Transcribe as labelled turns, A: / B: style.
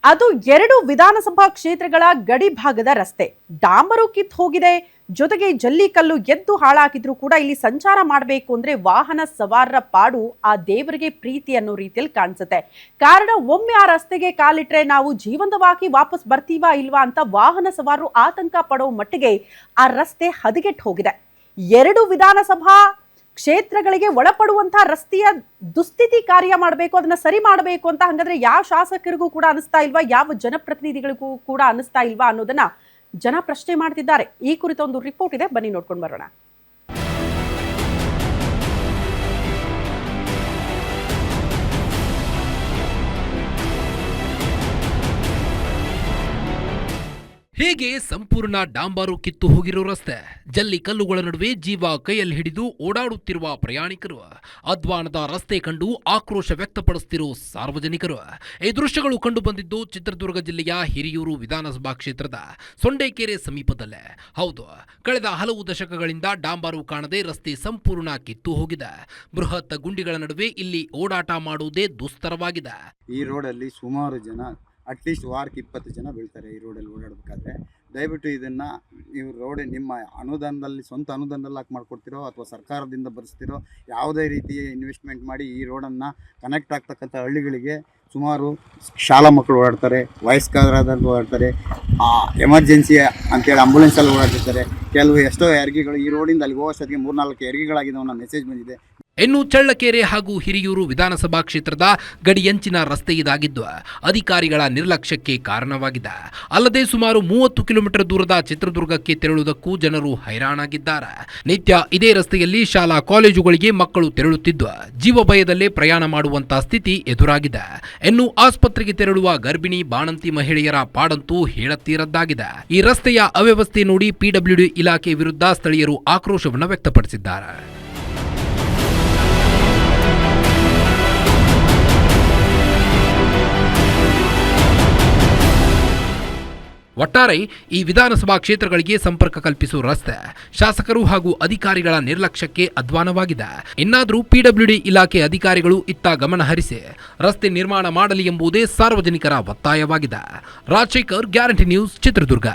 A: ಅದು 2 ವಿಧಾನಸಭಾ ಕ್ಷೇತ್ರಗಳ ಗಡಿ ಭಾಗದ ರಸ್ತೆ ಡಾಂಬರು ಕಿತ್ತು ಹೋಗಿದೆ. ಜೊತೆಗೆ ಜಲ್ಲಿಕಲ್ಲು ಎದ್ದು ಹಾಳಾಗಿದ್ರು ಕೂಡ ಇಲ್ಲಿ ಸಂಚಾರ ಮಾಡಬೇಕು ಅಂದ್ರೆ ವಾಹನ ಸವಾರರ ಪಾಡು ಆ ದೇವರಿಗೆ ಪ್ರೀತಿ ಅನ್ನೋ ರೀತಿಯಲ್ಲಿ ಕಾಣಿಸುತ್ತೆ. ಕಾರಣ ಒಮ್ಮೆ ಆ ರಸ್ತೆಗೆ ಕಾಲಿಟ್ರೆ ನಾವು ಜೀವಂತವಾಗಿ ವಾಪಸ್ ಬರ್ತೀವಾ ಇಲ್ವಾ ಅಂತ ವಾಹನ ಸವಾರರು ಆತಂಕ ಪಡೋ ಮಟ್ಟಿಗೆ ಆ ರಸ್ತೆ ಹದಗೆಟ್ಟು ಹೋಗಿದೆ. 2 ವಿಧಾನಸಭಾ ಕ್ಷೇತ್ರಗಳಿಗೆ ಒಳಪಡುವಂತಹ ರಸ್ತೆಯ ದುಸ್ಥಿತಿ ಕಾರ್ಯ ಮಾಡಬೇಕು, ಅದನ್ನ ಸರಿ ಮಾಡಬೇಕು ಅಂತ ಹಾಗಾದ್ರೆ ಯಾವ ಶಾಸಕರಿಗೂ ಕೂಡ ಅನಿಸ್ತಾ ಇಲ್ವಾ, ಯಾವ ಜನಪ್ರತಿನಿಧಿಗಳಿಗೂ ಕೂಡ ಅನಿಸ್ತಾ ಇಲ್ವಾ ಅನ್ನೋದನ್ನ ಜನ ಪ್ರಶ್ನೆ ಮಾಡ್ತಿದ್ದಾರೆ. ಈ ಕುರಿತ ಒಂದು ರಿಪೋರ್ಟ್ ಇದೆ, ಬನ್ನಿ ನೋಡ್ಕೊಂಡು ಬರೋಣ.
B: ಹೇಗೆ ಸಂಪೂರ್ಣ ಡಾಂಬಾರು ಕಿತ್ತು ಹೋಗಿರೋ ರಸ್ತೆ, ಜಲ್ಲಿ ಕಲ್ಲುಗಳ ನಡುವೆ ಜೀವ ಕೈಯಲ್ಲಿ ಹಿಡಿದು ಓಡಾಡುತ್ತಿರುವ ಪ್ರಯಾಣಿಕರು, ಅಧ್ವಾನದ ರಸ್ತೆ ಕಂಡು ಆಕ್ರೋಶ ವ್ಯಕ್ತಪಡಿಸುತ್ತಿರುವ ಸಾರ್ವಜನಿಕರು. ಈ ದೃಶ್ಯಗಳು ಕಂಡು ಬಂದಿದ್ದು ಚಿತ್ರದುರ್ಗ ಜಿಲ್ಲೆಯ ಹಿರಿಯೂರು ವಿಧಾನಸಭಾ ಕ್ಷೇತ್ರದ ಸೊಂಡೇಕೆರೆ ಸಮೀಪದಲ್ಲೇ. ಹೌದು, ಕಳೆದ ಹಲವು ದಶಕಗಳಿಂದ ಡಾಂಬಾರು ಕಾಣದೆ ರಸ್ತೆ ಸಂಪೂರ್ಣ ಕಿತ್ತು ಹೋಗಿದೆ. ಬೃಹತ್ ಗುಂಡಿಗಳ ನಡುವೆ ಇಲ್ಲಿ ಓಡಾಟ ಮಾಡುವುದೇ ದುಸ್ತರವಾಗಿದೆ.
C: ಈ ರೋಡಲ್ಲಿ ಸುಮಾರು ಜನ, ಅಟ್ಲೀಸ್ಟ್ ವಾರಕ್ಕೆ 20 ಜನ ಬೀಳ್ತಾರೆ ಈ ರೋಡಲ್ಲಿ ಓಡಾಡಬೇಕಾದ್ರೆ. ದಯವಿಟ್ಟು ಇದನ್ನು ನೀವು ರೋಡ್ ನಿಮ್ಮ ಅನುದಾನದಲ್ಲಿ, ಸ್ವಂತ ಅನುದಾನದಲ್ಲಿ ಹಾಕಿ ಮಾಡಿಕೊಡ್ತಿರೋ ಅಥವಾ ಸರ್ಕಾರದಿಂದ ಬರೆಸ್ತಿರೋ, ಯಾವುದೇ ರೀತಿಯ ಇನ್ವೆಸ್ಟ್ಮೆಂಟ್ ಮಾಡಿ ಈ ರೋಡನ್ನು ಕನೆಕ್ಟ್ ಆಗ್ತಕ್ಕಂಥ ಹಳ್ಳಿಗಳಿಗೆ ಸುಮಾರು ಶಾಲಾ ಮಕ್ಕಳು ಓಡಾಡ್ತಾರೆ, ವಯಸ್ಕರಾದವ್ರು ಓಡಾಡ್ತಾರೆ, ಎಮರ್ಜೆನ್ಸಿ ಅಂತೇಳಿ ಆಂಬುಲೆನ್ಸಲ್ಲಿ ಓಡಾಡ್ತಿರ್ತಾರೆ. ಎಷ್ಟೋ ಹೆರಿಗೆಗಳು ಈ ರೋಡಿಂದ ಅಲ್ಲಿಗೆ ಹೋಗೋಷ್ಟೊತ್ತಿಗೆ 3-4 ಹೆರಿಗೆಗಳಾಗಿದೆ ಅನ್ನೋ ಮೆಸೇಜ್ ಬಂದಿದೆ.
B: ಇನ್ನು ಚಳ್ಳಕೆರೆ ಹಾಗೂ ಹಿರಿಯೂರು ವಿಧಾನಸಭಾ ಕ್ಷೇತ್ರದ ಗಡಿಯಂಚಿನ ರಸ್ತೆ ಇದಾಗಿದ್ದು ಅಧಿಕಾರಿಗಳ ನಿರ್ಲಕ್ಷ್ಯಕ್ಕೆ ಕಾರಣವಾಗಿದೆ. ಅಲ್ಲದೆ ಸುಮಾರು 30 ಕಿಲೋಮೀಟರ್ ದೂರದ ಚಿತ್ರದುರ್ಗಕ್ಕೆ ತೆರಳುವುದಕ್ಕೂ ಜನರು ಹೈರಾಣಾಗಿದ್ದಾರೆ. ನಿತ್ಯ ಇದೇ ರಸ್ತೆಯಲ್ಲಿ ಶಾಲಾ ಕಾಲೇಜುಗಳಿಗೆ ಮಕ್ಕಳು ತೆರಳುತ್ತಿದ್ದು ಜೀವ ಭಯದಲ್ಲೇ ಪ್ರಯಾಣ ಮಾಡುವಂತಹ ಸ್ಥಿತಿ ಎದುರಾಗಿದೆ. ಇನ್ನು ಆಸ್ಪತ್ರೆಗೆ ತೆರಳುವ ಗರ್ಭಿಣಿ ಬಾಣಂತಿ ಮಹಿಳೆಯರ ಪಾಡಂತೂ ಹೇಳತೀರದ್ದಾಗಿದೆ. ಈ ರಸ್ತೆಯ ಅವ್ಯವಸ್ಥೆ ನೋಡಿ ಪಿಡಬ್ಲ್ಯೂಡಿ ಇಲಾಖೆ ವಿರುದ್ಧ ಸ್ಥಳೀಯರು ಆಕ್ರೋಶವನ್ನು ವ್ಯಕ್ತಪಡಿಸಿದ್ದಾರೆ. ಒಟ್ಟಾರೆ ಈ ವಿಧಾನಸಭಾ ಕ್ಷೇತ್ರಗಳಿಗೆ ಸಂಪರ್ಕ ಕಲ್ಪಿಸುವ ರಸ್ತೆ ಶಾಸಕರು ಹಾಗೂ ಅಧಿಕಾರಿಗಳ ನಿರ್ಲಕ್ಷ್ಯಕ್ಕೆ ಅಧ್ವಾನವಾಗಿದೆ. ಇನ್ನಾದರೂ ಪಿಡಬ್ಲ್ಯೂಡಿ ಇಲಾಖೆ ಅಧಿಕಾರಿಗಳು ಇತ್ತ ಗಮನ ಹರಿಸಿ ರಸ್ತೆ ನಿರ್ಮಾಣ ಮಾಡಲಿ ಎಂಬುದೇ ಸಾರ್ವಜನಿಕರ ಒತ್ತಾಯವಾಗಿದೆ. Rajashekhar, guarantee news, Chitradurga.